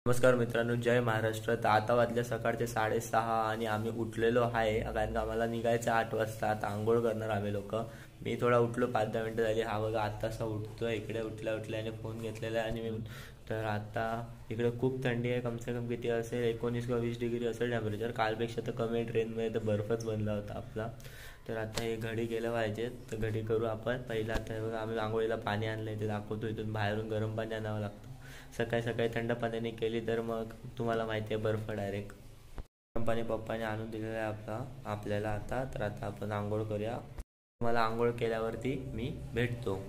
नमस्कार मित्रांनो, जय महाराष्ट्र. तर आता वाजले सकाळचे 6:30 आणि आम्ही उठलेलो आहे कारण का आम्हाला निघायचं 8 वाजता. आता आंघोळ करणार आम्ही लोक. मी थोडा उठलो, 5-10 मिनटं झाली. हा बघा आत्तासा उठतोय. इकडे उठल्याने फोन घेतलेला आहे आणि मी तर आता इकडे खूप थंडी आहे. कमसे कम किती असेल, 19 किंवा 20 डिग्री असेल टेम्परेचर. कालपेक्षा तर कमी. ट्रेनमध्ये तर बर्फच बनला होता आपला. तर आता हे घडी गेलं पाहिजे, तर घडी करू आपण. पहिलं आता हे बघा, आम्ही आंघोळीला पाणी आणलंय ते दाखवतो. इथून बाहेरून गरम पाणी आणावं लागतं. सकाळी सकाळी थंड पाण्याने केली तर मग तुम्हाला माहिती आहे बर्फ डायरेक्ट. गरम पाणी पप्पाने आणून दिलेलं आहे आपल्याला आता. तर आता आपण आंघोळ करूया. मला आंघोळ केल्यावरती मी भेटतो.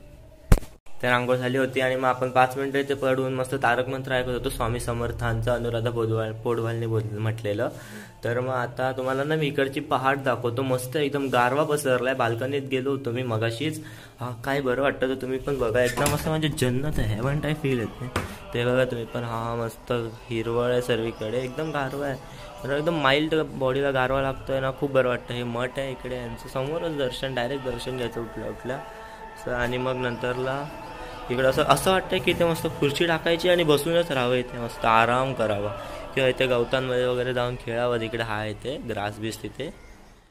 तर आंघोळ झाली होती आणि मग आपण 5 मिनिटं इथे पडून मस्त तारक मंत्र ऐकत होतो. स्वामी समर्थांचं अनुराधा पोडवालने म्हटलेलं. तर मग आता तुम्हाला ना मी इकडची पहाट दाखवतो. मस्त एकदम गारवा पसरलाय. बाल्कनीत गेलो होतो मी मगाशीच. हा काय बरं वाटतं, तर तुम्ही पण बघा. एकदम मस्त म्हणजे जन्नत आहे, हेवन टाईप फील येते ते बघा तुम्ही पण. हा मस्त हिरवळ आहे सर्वीकडे, एकदम गारवा आहे. एकदम माइल्ड बॉडीला गारवा लागतोय ना, खूप बरं वाटतं. हे मठ आहे इकडे, यांचं समोरच दर्शन, डायरेक्ट दर्शन घ्यायचं उठल्या. आणि मग नंतरला इकडं असं वाटतं की इथे मस्त खुर्ची टाकायची आणि बसूनच राहावं. इथे मस्त आराम करावा किंवा इथे गवतांमध्ये वगैरे जाऊन खेळावं. तिकडे हा इथे ग्रास बीस तिथे.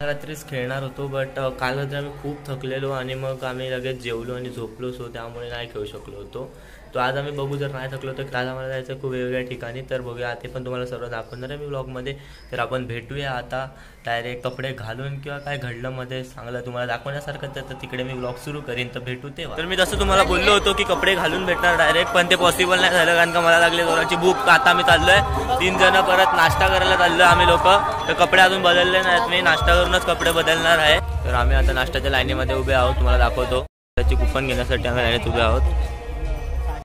रात्रीच खेळणार होतो, बट काल रात्री आम्ही खूप थकलेलो आणि मग आम्ही लगेच जेवलो आणि झोपलो. सो त्यामुळे नाही खेळू शकलो होतो. तो आज आम्ही बघू, जर नाही थकलो तर काल आम्हाला जायचं खूप वेगवेगळ्या ठिकाणी. तर बघूया, ते पण तुम्हाला सर्व दाखवणार आहे मी ब्लॉगमध्ये. तर आपण भेटूया आता डायरेक्ट कपडे घालून, किंवा काय घडलं मध्ये चांगलं तुम्हाला दाखवण्यासारखं तर तिकडे मी ब्लॉग सुरू करीन. तर भेटू तेव्हा. तर मी जसं तुम्हाला बोललो होतो की कपडे घालून भेटणार डायरेक्ट, पण ते पॉसिबल नाही झालं कारण का मला लागली जोराची भूक. आता आम्ही चाललोय 3 जण परत नाश्ता करायला चाललोय आम्ही लोक. तर कपडे अजून बदलले नाहीत, मी नाश्ता करूनच कपडे बदलणार आहे. तर आम्ही आता नाश्त्याच्या लाईनीमध्ये उभे आहोत, तुम्हाला दाखवतो. त्याची कुपन घेण्यासाठी आम्ही लाईनीत उभे आहोत.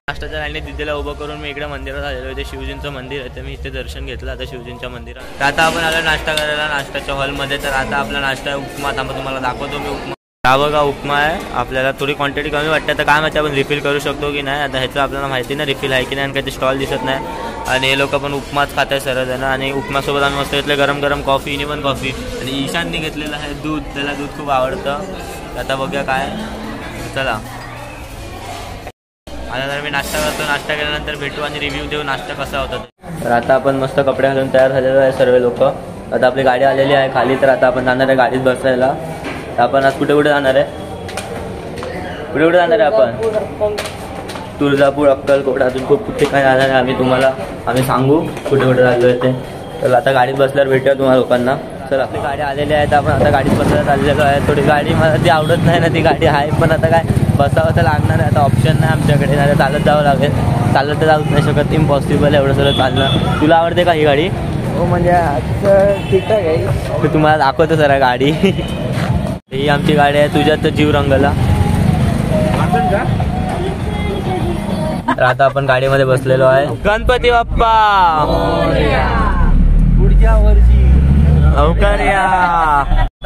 नाश्त्याच्या लाईनीत दिदीला उभं करून मी इकडे मंदिरात आलेलो. इथे शिवजींचं मंदिर आहे, तर मी इथे दर्शन घेतलं आता शिवजींच्या मंदिरात. तर आता आपण आलो नाश्ता करायला नाश्त्याच्या हॉलमध्ये. तर आता आपला नाश्ता आहे उपमा. आता तुम्हाला दाखवतो मी उपमा. हा बघा उपमा आहे. आपल्याला थोडी क्वांटिटी कमी वाटते, तर काय माहिती आपण रिफिल करू शकतो की नाही. आता ह्याचं आपल्याला माहिती नाही रिफिल आहे की नाही, आणि काही स्टॉल दिसत नाही. आणि हे लोक पण उपमाच खात आहे सर्वजण. आणि उपमासोबत आम्ही मस्त घेतलं गरम गरम कॉफी, इनिवन कॉफी. आणि ईशानने घेतलेलं आहे दूध, त्याला दूध खूप आवडतं. आता बघूया काय. चला आता तर मी नाश्ता करतो. नाश्ता केल्यानंतर भेटू आणि रिव्ह्यू देऊ नाश्ता कसा होता. तर आता आपण मस्त कपडे घालून तयार झालेलो आहे सर्व लोक. आता आपली गाडी आलेली आहे खाली. तर आता आपण जाणार आहे गाडीत बसायला. तर आपण आज कुठे जाणार आहे, कुठे जाणार आहे आपण? तुळजापूर, अक्कलकोट, अजून खूप ठिकाणी जाणार आहे. आम्ही सांगू कुठे जायलो आहे ते. तर आता गाडीत बसल्यावर भेटूया तुम्हाला लोकांना. चला आपली गाडी आलेली आहे, तर आपण आता गाडीत बसायला चाललेलो आहे. थोडी गाडी मला ती आवडत नाही ना, ती गाडी आहे पण आता काय बसावं तर लागणार आहे. आता ऑप्शन नाही आमच्याकडे, नाही चालत जावं लागेल. चालत तर जाऊच नाही शकत, इम्पॉसिबल आहे एवढं सगळं चालणं. तुला आवडते का ही गाडी? हो म्हणजे आता ठीकठाक आहे. मी तुम्हाला दाखवतो जरा गाडी. ही आमची गाडी आहे. तुझ्यात तर जीव रंगला. तर आता आपण गाडीमध्ये बसलेलो आहे. गणपती बाप्पा पुढच्या वर्षी अवकार्या.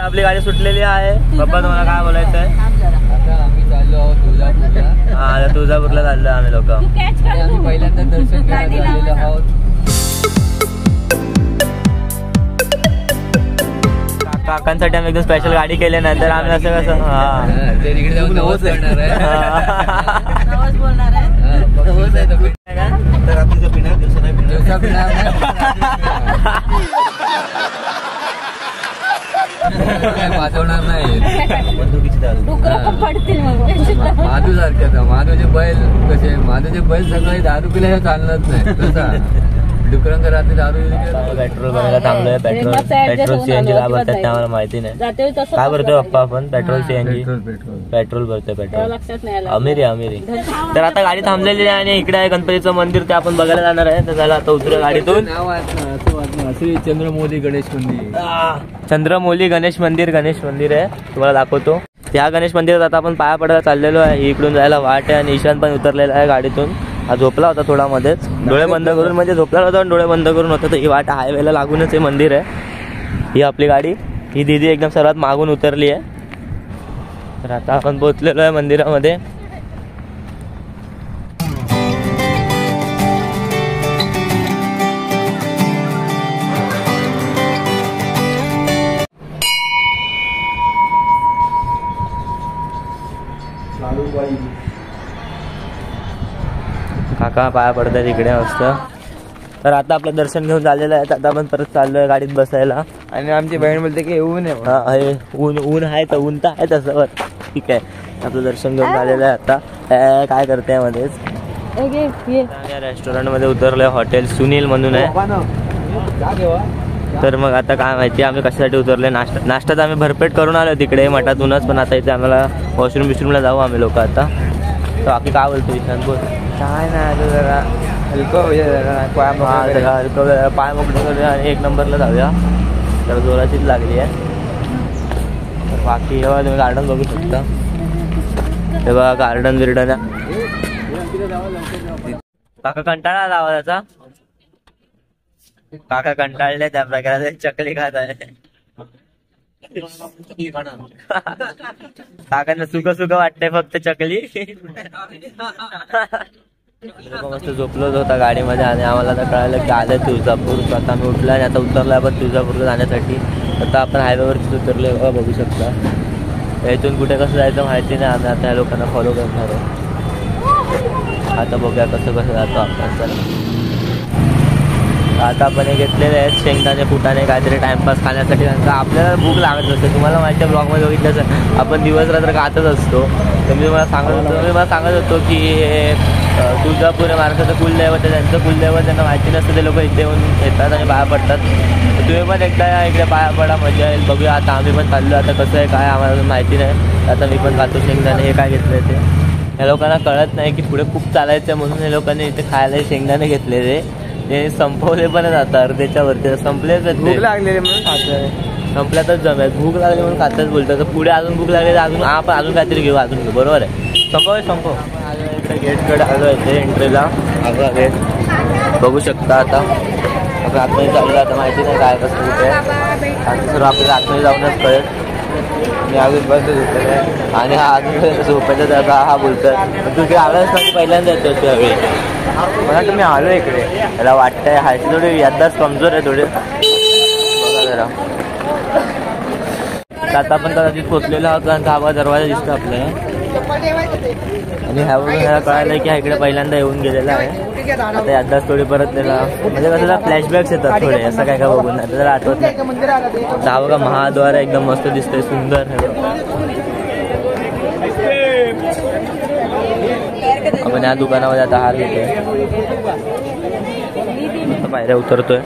आपली गाडी सुटलेली आहे. बाप्पा तुम्हाला काय बोलायचं आहे? आता आम्ही चाललो आहोत तुळजापूरला. हा, तुळजापूरला चाललो आम्ही लोक. आम्ही पहिल्यांदा दर्शन करायला आलेलो आहोत. काकांसाठी आम्ही एकदम स्पेशल गाडी केली नाही, तर आम्ही असं कसं ते तिकडे जाऊन नवस करणार आहे. नवस बोलणार आहे. तर रात्रीचा पिणार, दिवसा नाही पिणार. वाजवणार नाही. बंदुकीची दारू माधू सारख्या. माधूचे बैल कसे, माधूचे बैल सकाळी दारू पिल्याशिवाय चालणार नाही. तसा डुकरांक रात्री दारू. पेट्रोल भरायला थांबलोय. पेट्रोल सीएनजी काय भरतात ते आम्हाला माहिती नाही. काय भरतोय पप्पा आपण? पेट्रोल सीएनजी पेट्रोल भरतोय. पेट्रोल अमिरी. तर आता गाडी थांबलेली आहे आणि इकडे आहे गणपतीचं मंदिर, ते आपण बघायला जाणार आहे. तर झालं आता उतरूया गाडीतून. श्री चंद्रमौली गणेश मंदिर. चंद्रमौली गणेश मंदिर आहे, तुम्हाला दाखवतो. त्या गणेश मंदिरात आता आपण पाया पडायला चाललेलो आहे. इकडून जायला वाट आहे आणि ईशान पण उतरलेला आहे गाडीतून. हा झोपला होता थोडा मध्येच, डोळे बंद करून, म्हणजे झोपला होता डोळे बंद करून होता. तर ही वाट हायवेला लागूनच हे मंदिर आहे. ही आपली गाडी, ही दीदी एकदम सर्वात मागून उतरली आहे. तर आता आपण पोहोचलेलो आहे मंदिरामध्ये. काका पाया पडतात इकडे मस्त. तर आता आपलं दर्शन घेऊन झालेलं आहे. आता आपण परत चाललोय गाडीत बसायला. आणि आमची बहीण बोलते की ऊन आहे. हा आहे ऊन आहे तर ऊन तर आहे तसं. ठीक आहे आपलं दर्शन घेऊन झालेलं आहे. आता काय करते मध्येच रेस्टॉरंट मध्ये उतरलोय. हॉटेल सुनील म्हणून आहे. तर मग आता काय माहिती आम्ही कशासाठी उतरले. नाश्ता तर आम्ही भरपेट करून आलो तिकडे मठातूनच. पण आता इथे आम्हाला वॉशरूमला जाऊ आम्ही लोक आता. तर बाकी काय बोलतो विशांत बोल. काय नाही जरा हलकं हलकं पाय मोकळे करूया आणि 1 नंबरला जाऊया. तर जोराचीच लागली आहे. तर बाकी तेव्हा तुम्ही गार्डन बघू शकता. तेव्हा गार्डन बिर्डन काका कंटाळा आला आवाजाचा. काका कंटाळले त्या प्रकारे चकली खात आहे. काकांना सुख वाटतंय फक्त चकली. मस्त झोपलोच होता गाडीमध्ये आणि आम्हाला तर कळालं की आलं तुळजापूर. आता आम्ही उठलो आणि आता उतरलो आपण तुळजापूरला जाण्यासाठी. आता आपण हायवेवरतीच उतरलो बघू शकता. इथून कुठे कसं जायचं माहिती नाही. आम्ही आता या लोकांना फॉलो करणार आहे. आता बघूया कसं जातो आपण. आता आपण हे घेतलेले आहेत शेंगदाणे फुटाणे काहीतरी टाइमपास खाण्यासाठी. कारण आपल्याला भूक लागत नसते. तुम्हाला माझ्या ब्लॉगमध्ये बघितलं आपण दिवस रात्र खातच असतो. तर मी मला सांगत होतो की तुळजापूर महाराष्ट्राचं कुलदैवत आहे. त्यांचं कुलदैवत त्यांना माहिती नसतं. ते लोक इथे येऊन येतात आणि पाया पडतात. तुम्ही पण एकदा इकडे पाया पडा मजा येईल. बघूया आता आम्ही पण चाललो. आता कसं आहे काय आम्हाला माहिती नाही. आता मी पण खातो शेंगदाणे. हे काय घेतलं ते या लोकांना कळत नाही की पुढे खूप चालायचं म्हणून हे लोकांनी इथे खायला शेंगदाणे घेतलेले. ते संपवले पण आता अर्ध्याच्या वरती संपलेच. भूक लागलेली म्हणून खातोय. संपल्यातच जमेल. भूक लागली म्हणून खातच बोलतात. तर पुढे अजून भूक लागली तर अजून आपण अजून काहीतरी घेऊ. बरोबर आहे. संपव इकडे गेटकडे आलो आहे एंट्रीला. आग्रा गेट बघू शकता. आता आपण आतमध्ये चाललो. आता माहिती नाही काय कसं कुठे आणि सर्व आपल्याला आतमध्ये जाऊनच कळेल. मी अजून बस झोपले आणि हा अजून झोपायचा त्याचा हा बोलतोय. तू इकडे आलाच नाही पहिल्यांदा येतो त्यावेळी. मला तुम्ही आलो इकडे. त्याला वाटतंय हायची थोडी याददास्त कमजोर आहे थोडी. बघा जरा. आता आपण कदाचित पोचलेलो आहोत. कारण हा दरवाजा दिसतो आपल्याला. आणि ह्याला कळालं की हा इकडे पहिल्यांदा येऊन गेलेला आहे. आता याददास्त थोडी परत त्याला म्हणजे कसं फ्लॅशबॅक्स येतात थोडे. असं काय काय बघून नाही त्याला आठवत नाही. हा बघा महाद्वार एकदम मस्त दिसतंय सुंदर. आपण या दुकानामध्ये आता हार घेतोय. पायऱ्या उतरतोय.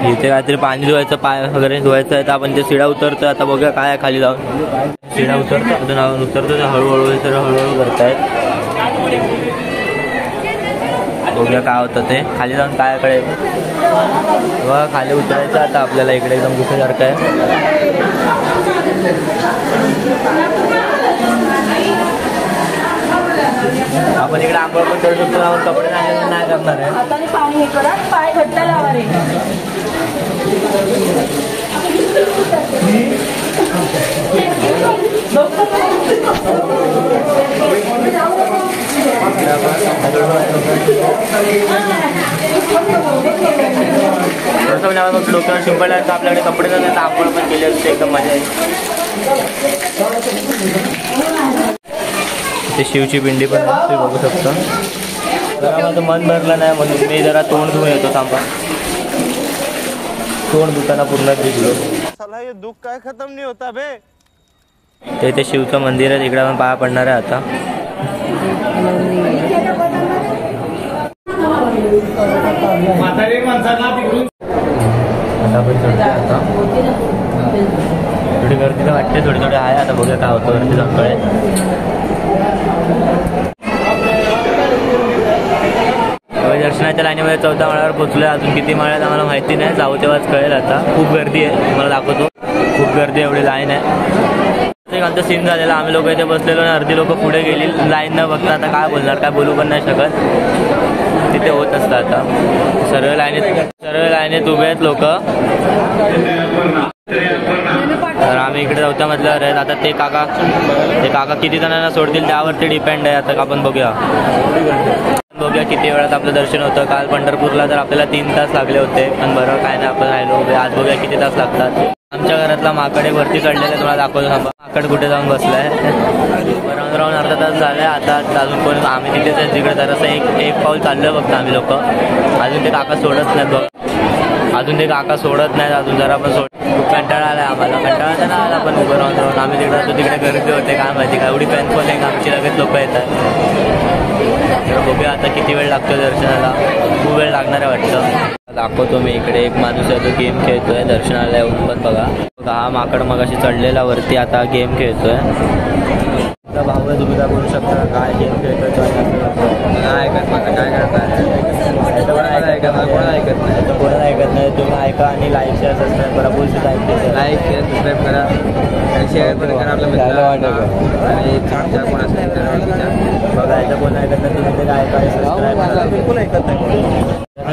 इथे काहीतरी पाणी धुवायचं पाय वगैरे धुवायचं आहे. तर आपण ते शिडा उतरतोय. आता बघूया काय खाली जाऊन. शिडा उतरतो अजून उतरतो. ते हळूहळू तर हळूहळू करतायत. बघूया काय होतं ते खाली जाऊन काय कळेल. बघा खाली उतरायचं आता आपल्याला. इकडे एकदम गुफेसारखं आहे. आपण इकडे आंघोळ पण करू शकतो. आपण कपडे नाही करणार आहे. पाय घट्ट लावा रे. डोक्यावर शिंपडला तर आपल्याकडे कपडे जातात. आंघोळ पण केले असते. एकदम मजा येईल. ते शिवची पिंडी पण तुम्ही बघू शकता. जरा माझं मन भरलं नाही म्हणून मी जरा तोंड धुवून येतो. थांबा. तोंड धुताना पूर्ण भिजलो. हे दुःख काय खतम नाही होता बे. ते शिवचं मंदिर आहे. तिकडे आपण पाया पडणार आहे आता. आपण चढतोय आता. थोडी गर्दी तर वाटते. थोडी आहे. आता बघूया काय होतं वरती जाऊन कळेल. दर्शनाच्या लाईनीमध्ये 4थ्या माळ्यावर पोहोचलोय. अजून किती माळ्यात आम्हाला माहिती नाही. जाऊ तेव्हाच कळेल. आता खूप गर्दी आहे. तुम्हाला दाखवतो. खूप गर्दी एवढी लाईन आहे. आमचा सीन झालेला. आम्ही लोक इथे बसलेलो आणि अर्धी लोक पुढे गेली लाईन न बघता. आता काय बोलणार. काय बोलू पण नाही शकत. तिथे होत असतं. आता सर्व लाईनीत उभे आहेत लोक. तर आम्ही इकडे चौथ्या मजल्यावर आहेत. आता ते काका किती जणांना सोडतील त्यावरती डिपेंड आहे. आता आपण बघूया किती वेळात आपलं दर्शन होतं. काल पंढरपूरला तर आपल्याला 3 तास लागले होते. पण बरं काय नाही आपण राहिलो. आज बघूया किती तास लागतात. आमच्या घरातला माकड एक वरती चढलेला तुम्हाला दाखवतो थांबा. माकड कुठे जाऊन बसलाय. राऊंड अर्धा तास झालाय. आता अजून कोण आम्ही तिथे तिकडे जरासं एक पाऊल चाललोय फक्त आम्ही लोक. अजून ते काका सोडत नाहीत बघ. अजून जरा पण खूप कंटाळा आलाय आम्हाला. कंटाळा तर नाही आला पण उभं राहून आम्ही तिकडे जातो. तिकडे गर्दी होते काय माहिती काय एवढी फॅन पण आहे आमची लगेच लोक येतात. बघूया आता किती वेळ लागतो दर्शनाला. खूप वेळ लागणार आहे वाटतं. दाखवतो मी इकडे एक माणूस आहे तो गेम खेळतोय दर्शनाला येऊन पण बघा. हा माकड मगाशी चढलेला वरती आता गेम खेळतोय. आता भाऊ आहे तुम्ही काय बोलू शकता काय गेम खेळतोय नाही ऐकत माझं काय करताय कोणाला ऐकत नाही. तुम्ही ऐका आणि लाईक शेअर सबस्क्राईब करा. बोल लाईक शेअर सबस्क्राईब करा आणि शेअर पण करा आपल्या मित्राला आणि तुमच्या कोण असेल बघायचं कोण ऐकत नाही तुम्ही ते ऐका सबस्क्राईब कोण ऐकत नाही.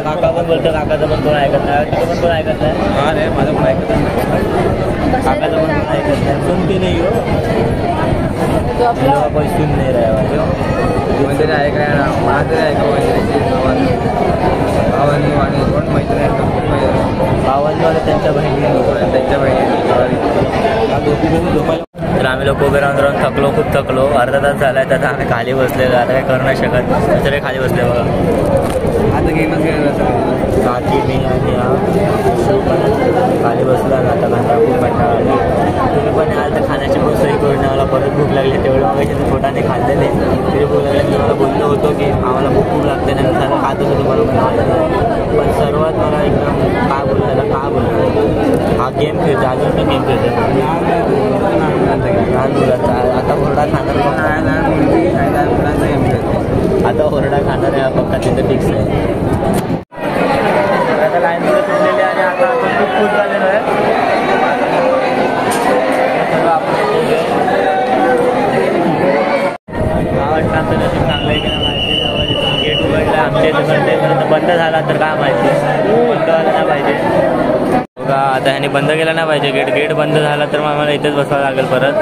काका पण बोलतो काकाचं पण कोण ऐकत नाही. तिथं पण कोण ऐकत नाही. हा रे माझं पण ऐकत नाही. काकाचं पण कोण ऐकत नाही. सुनती नाही हो कोई सुन नाही रहा मंदिर ऐकाय ना माझं ऐका भावांनी आणि कोण मैत्री भावांद्वारे त्यांच्या बहिणी तर आम्ही लोक उभे राहून खूप थकलो. अर्धा तास झाला आहे. त्याचा आम्ही खाली बसलेलो. आता काही करू नाही शकत. दुसरे खाली बसले बघा. आता गेमच काकी मी आणि खाली बसला ना. आता कंटाळा खूप कंटाळा आला. तुम्ही पण याल तर खाण्याची पण सोयी करून मला परत भूक लागली. तेवढं मागायचे पोटाने खाल्लेले तरी भूक लागले. तुम्हाला बोललो होतो की आम्हाला खूप लागते नाही त्याला खात होतो तुम्हाला पण माहिती. पण सर्वात मला एकदम काय बोलतो हा गेम खेळतो. अजून पण गेम खेळतो लहान मुलाचा. आता ओरडा खाणार आता ओरडा खाणार आहे पक्का तिथं फिक्स आहे. आता लाईन मध्ये फिरलेले आणि आता आपण खूप खुश झालेलो आहे. वाटतं आमचं नशीब चांगलं आहे की नाही माहिती. गेट उघडलं आमच्या इथं घंटेपर्यंत बंद झाला तर काय माहिती. बंद झालं नाही पाहिजे बघा. आता ह्याने बंद केला नाही पाहिजे. गेट बंद झाला तर मग आम्हाला इथेच बसावं लागेल परत.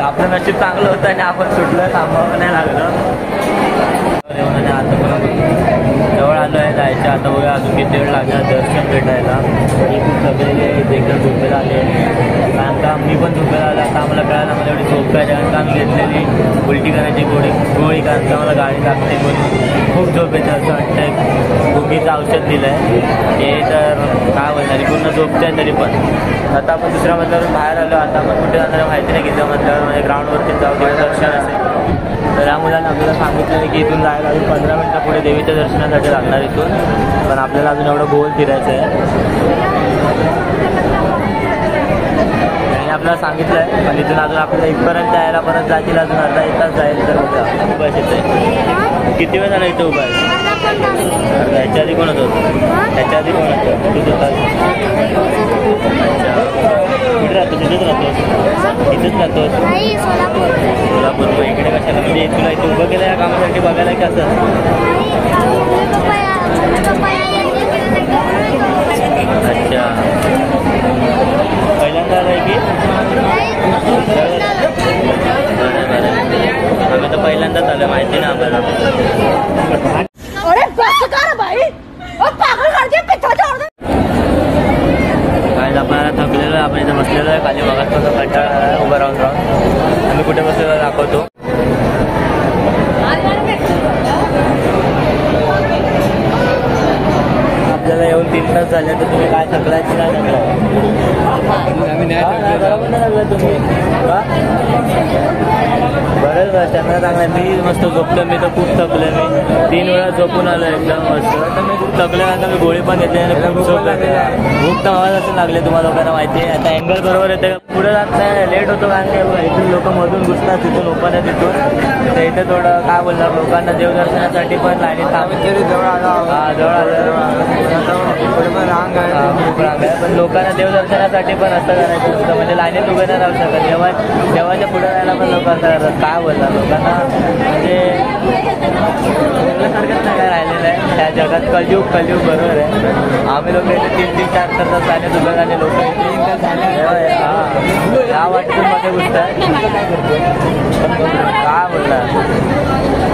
आपलं नशीब चांगलं होतं आणि आपण सुटलं थांबावं नाही लागलं. आता जवळ आलो आहे जायचं. आता बघा अजून किती वेळ लागणार दर्शन भेटायला. ही खूप सगळे एकदम झोपेला आले कारण का मी पण झोपेला आलो. आता आम्हाला कळायला मला एवढी झोप काय कारण का आम्ही घेतलेली उलटी करायची गोळी कारण का मला गाडी लागते म्हणून खूप झोप येते. असं वाटतं भुकीचं औषध दिलं आहे हे तर काय बोलणार पूर्ण झोपते आहे तरी पण. आता आपण दुसऱ्या मधल्यावरून बाहेर आलो. आता आपण कुठे जाणार माहिती नाही किती मधल्यावर म्हणजे ग्राउंडवरती जाऊ देवी दर्शन असेल. तर या मुलांना आपल्याला सांगितलं की इथून जायला अजून 15 मिनिटं पुढे देवीच्या दर्शनासाठी लागणार इथून. पण आपल्याला अजून एवढं गोल फिरायचं आहे आणि आपल्याला सांगितलं आहे. पण इथून अजून आपल्याला इथपर्यंत यायला परत जातील अजून अर्धा एक तास जाईल. तर उभा आहे किती वेळ झाला इथं उभा आहे. ह्याच्या आधी कोण होतं ह्याच्या आधी कोण होतं तूच होता. अच्छा कुठे राहतो तिथेच राहतो इथेच राहतो सोलापूर. इकडे कशाला म्हणजे तुला इथे उभं केलं या कामासाठी बघायला की असं. अच्छा पहिल्यांदा आलं आहे की आम्ही तर पहिल्यांदाच आलं माहिती ना आम्हाला. काय आपल्याला थकलेलो आहे. आपण इथे बसलेलो आहे खाली बघत कंटाळा आला उभं राहून आम्ही कुठे बसलेलो दाखवतो. आपल्याला येऊन 3 तास झाले तर तुम्ही काय थकलाय की नाही थकलाय तुम्ही बरंच त्यांना चांगलं. मी मस्त झोपतो. मी तर खूप थकले. मी 3 वेळा झोपून आलो एकदम मस्त. तर मी खूप थकले आता मी गोळी पण घेतली आणि खूप झोप लागले. भूक तर आवाज असं लागले तुम्हाला लोकांना माहिती आहे. आता अँगल बरोबर येते पुढे जात नाही लेट होतो कारण की इथून लोक मधून घुसतात तिथून ओपन आहे तिथून. तर इथे थोडं काय बोलणार लोकांना देवदर्शनासाठी पण लाईनीत जवळ रांग आहे. पण लोकांना देवदर्शनासाठी पण असं करायचं होतं म्हणजे लाईनीत उभे नाही राहू शकत. देवाच्या पुढे जायला पण लोक असं करतात. काय बोलणार लोकांना म्हणजे सारखंच नाही काय राहिलेलं आहे त्या कारण कलयुग बरोबर आहे. आम्ही लोक इथे 3-4 तास चालले तुझं झाले लोक या वाटेतून मध्ये घुसतात. काय बोलणार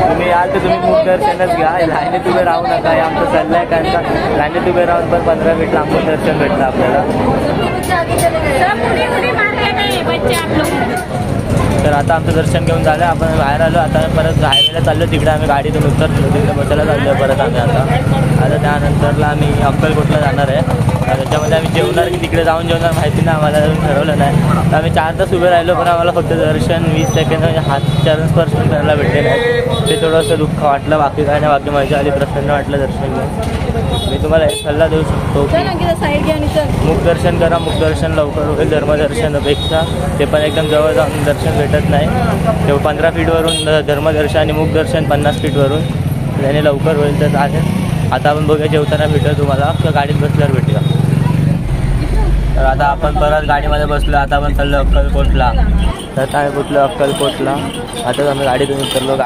तुम्ही याल तर तुम्ही मुखदर्शनच घ्या. लाईनीत उभे राहू नका. हे आमचं चाललंय कारण का लाईनीत उभे राहून पण 15 मिनिट लांबून दर्शन भेटतं आपल्याला. तर आता आमचं दर्शन घेऊन झालं. आपण बाहेर आलो. आता परत हायवेला चाललो. तिकडे आम्ही गाडीतून उतरलो. तिकडे बसायला चाललो परत आम्ही आता त्यानंतरला आम्ही अक्कलकोटला जाणार आहे. त्याच्यामध्ये आम्ही जेवणार की तिकडे जाऊन जेवणार माहिती नाही आम्हाला, अजून ठरवलं नाही. तर आम्ही 4 तास उभे राहिलो पण आम्हाला फक्त दर्शन 20 सेकंद म्हणजे हात स्पर्श करायला भेटले नाही. ते थोडंसं दुःख वाटलं. बाकी काय नाही. बाकी मजा आली. प्रसन्न वाटलं दर्शन घेऊन. मी तुम्हाला एक सल्ला देऊ शकतो की मुखदर्शन करा. मुखदर्शन लवकर होईल धर्मदर्शनापेक्षा. ते पण एकदम जवळ जाऊन दर्शन भेटत नाही. ते 15 फीटवरून धर्मदर्शन आणि मुखदर्शन 50 फीटवरून त्याने लवकर होईल. तर चालेल. आता आपण बघूया जेवताना भेटू तुम्हाला किंवा गाडीत बसल्यावर भेटूया. तर आता आपण परत गाडीमध्ये बसलो. आता आपण चाललो अक्कलकोटला. तर काय कुठलं अक्कलकोटला. आता आम्ही गाडीतून उतरलो.